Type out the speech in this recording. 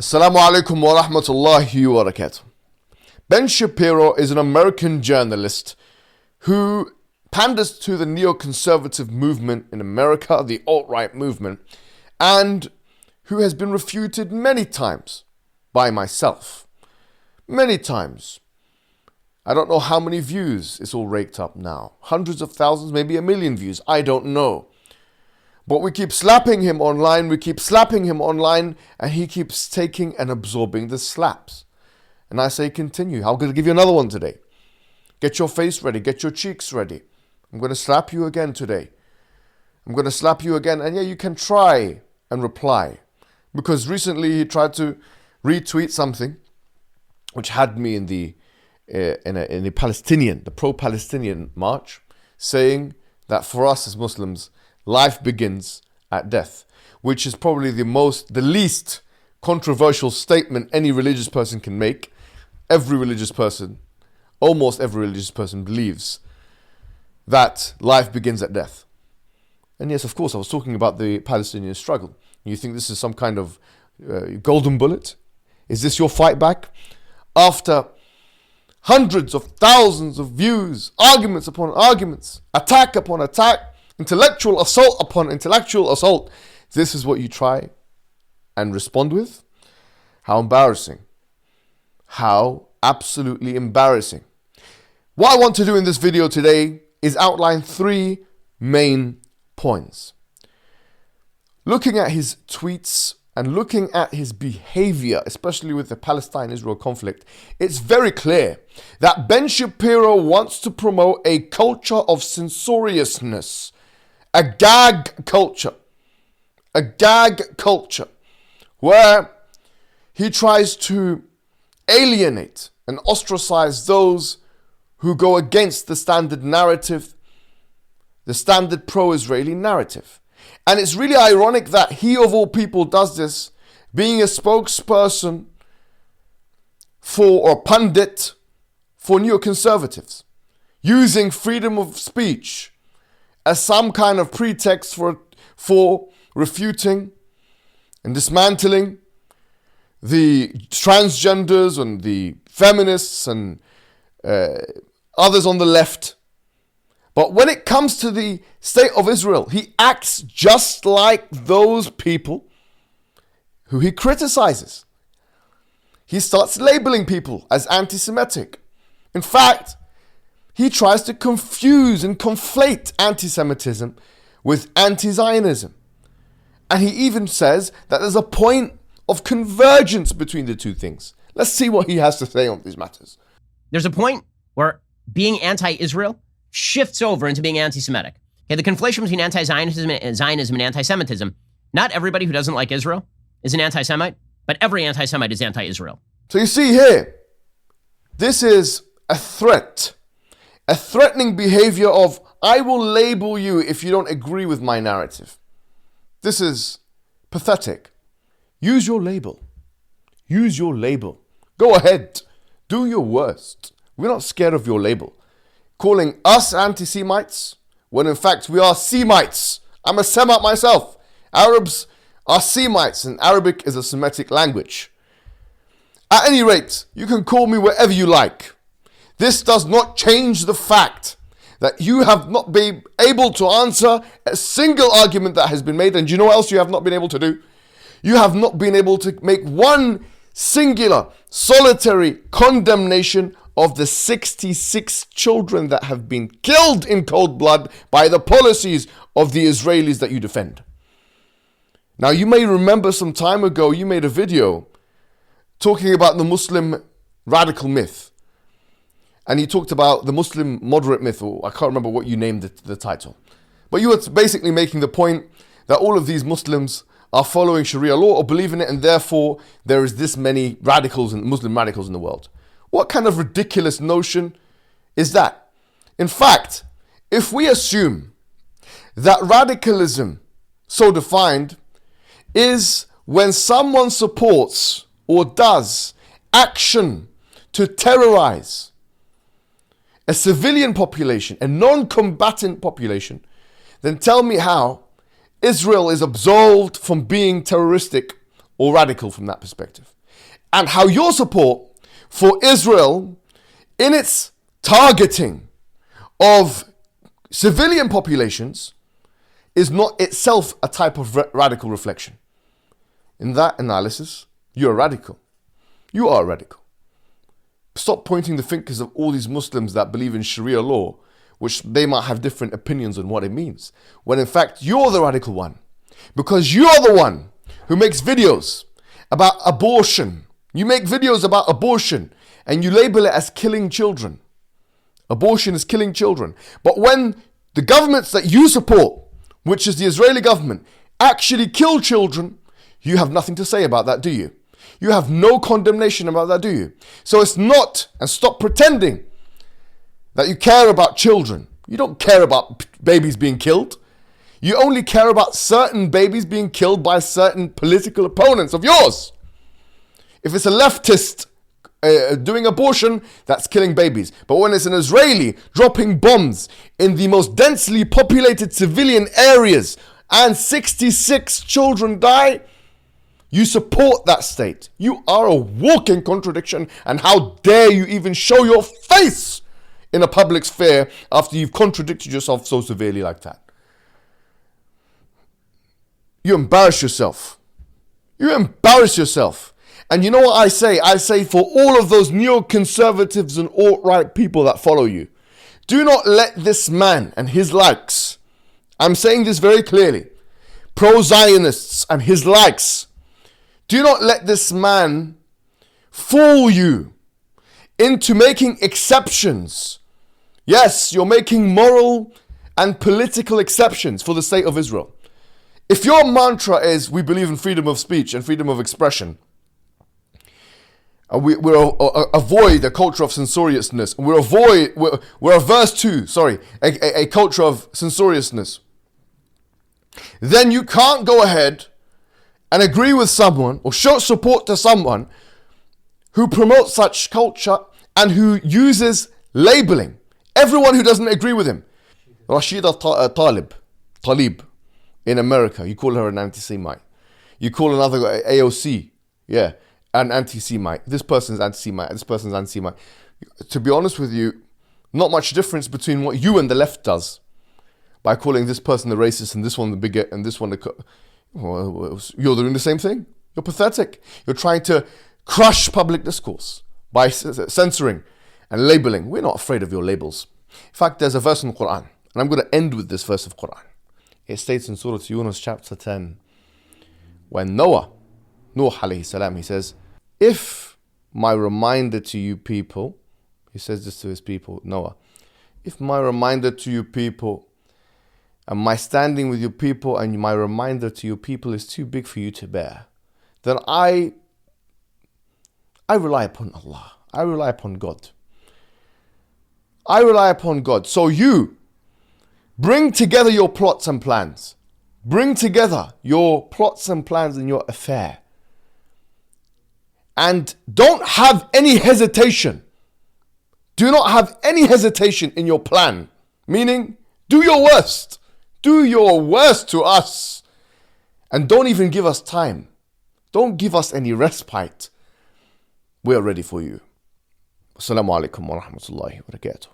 Assalamu alaikum wa rahmatullahi wa barakatuh. Ben Shapiro is an American journalist who panders to the neoconservative movement in America, the alt-right movement, and who has been refuted many times by myself. Many times. I don't know how many views it's all raked up now. Hundreds of thousands, maybe 1 million views. I don't know. But we keep slapping him online, and he keeps taking and absorbing the slaps. And I say continue. I'm going to give you another one today. Get your face ready, get your cheeks ready. I'm going to slap you again today. I'm going to slap you again, and yeah, you can try and reply. Because recently he tried to retweet something which had me in the pro-Palestinian march, saying that for us as Muslims, life begins at death, which is probably the least controversial statement any religious person can make. Almost every religious person believes that life begins at death. And yes, of course, I was talking about the Palestinian struggle. You think this is some kind of golden bullet? Is this your fight back? After hundreds of thousands of views, arguments upon arguments, attack upon attack, intellectual assault upon intellectual assault, this is what you try and respond with? How embarrassing. How absolutely embarrassing. What I want to do in this video today is outline 3 main points. Looking at his tweets and looking at his behavior, especially with the Palestine-Israel conflict, it's very clear that Ben Shapiro wants to promote a culture of censoriousness, a gag culture, where he tries to alienate and ostracize those who go against the standard narrative, the standard pro-Israeli narrative. And it's really ironic that he of all people does this, being a spokesperson or pundit for neoconservatives, using freedom of speech as some kind of pretext for refuting and dismantling the transgenders and the feminists and others on the left. But when it comes to the state of Israel, he acts just like those people who he criticizes. He starts labeling people as anti-Semitic. In fact, he tries to confuse and conflate anti-Semitism with anti-Zionism. And he even says that there's a point of convergence between the two things. Let's see what he has to say on these matters. There's a point where being anti-Israel shifts over into being anti-Semitic. Okay, the conflation between anti-Zionism and anti-Semitism. Not everybody who doesn't like Israel is an anti-Semite, but every anti-Semite is anti-Israel. So you see here, this is a threat. A threatening behavior of, I will label you if you don't agree with my narrative. This is pathetic. Use your label. Use your label. Go ahead. Do your worst. We're not scared of your label. Calling us anti-Semites when in fact we are Semites. I'm a Semite myself. Arabs are Semites and Arabic is a Semitic language. At any rate, you can call me whatever you like. This does not change the fact that you have not been able to answer a single argument that has been made. And do you know what else you have not been able to do? You have not been able to make one singular, solitary condemnation of the 66 children that have been killed in cold blood by the policies of the Israelis that you defend. Now, you may remember some time ago, you made a video talking about the Muslim radical myth. And you talked about the Muslim moderate myth, or I can't remember what you named the title. But you were basically making the point that all of these Muslims are following Sharia law or believe in it, and therefore there is this many radicals and Muslim radicals in the world. What kind of ridiculous notion is that? In fact, if we assume that radicalism, so defined, is when someone supports or does action to terrorize a civilian population, a non-combatant population, then tell me how Israel is absolved from being terroristic or radical from that perspective. And how your support for Israel in its targeting of civilian populations is not itself a type of radical reflection. In that analysis, you're a radical. You are a radical. Stop pointing the fingers of all these Muslims that believe in Sharia law, which they might have different opinions on what it means, when in fact you're the radical one. Because you're the one who makes videos about abortion. You make videos about abortion and you label it as killing children. Abortion is killing children. But when the governments that you support, which is the Israeli government, actually kill children, you have nothing to say about that, do you? You have no condemnation about that, do you? So it's not, and stop pretending that you care about children. You don't care about babies being killed. You only care about certain babies being killed by certain political opponents of yours. If it's a leftist doing abortion, that's killing babies. But when it's an Israeli dropping bombs in the most densely populated civilian areas and 66 children die, you support that state. You are a walking contradiction, and how dare you even show your face in a public sphere after you've contradicted yourself so severely like that. You embarrass yourself. You embarrass yourself. And you know what I say? I say for all of those neoconservatives and alt-right people that follow you, do not let this man and his likes, I'm saying this very clearly, pro-Zionists and his likes, do not let this man fool you into making exceptions. Yes, you're making moral and political exceptions for the state of Israel. If your mantra is, we believe in freedom of speech and freedom of expression, we'll avoid a culture of censoriousness, we're averse to, a culture of censoriousness, then you can't go ahead and agree with someone or show support to someone who promotes such culture and who uses labeling. Everyone who doesn't agree with him. Rashida Tlaib in America, you call her an anti-Semite. You call another AOC, an anti-Semite. This person's anti-Semite, this person's anti-Semite. To be honest with you, not much difference between what you and the left does by calling this person the racist and this one the bigot and this one the... You're doing the same thing. You're pathetic. You're trying to crush public discourse by censoring and labeling. We're not afraid of your labels. In fact, there's a verse in the Quran, and I'm going to end with this verse of Quran. It states in Surah Yunus chapter 10, when Nuh alayhi salam, he says, if my reminder to you people, he says this to his people, Noah, if my reminder to you people and my standing with your people and my reminder to your people is too big for you to bear, then I rely upon Allah. I rely upon God. I rely upon God. So you bring together your plots and plans. Bring together your plots and plans in your affair. And don't have any hesitation. Do not have any hesitation in your plan. Meaning, do your worst. Do your worst to us. And don't even give us time. Don't give us any respite. We are ready for you. Assalamu alaikum wa rahmatullahi wa barakatuh.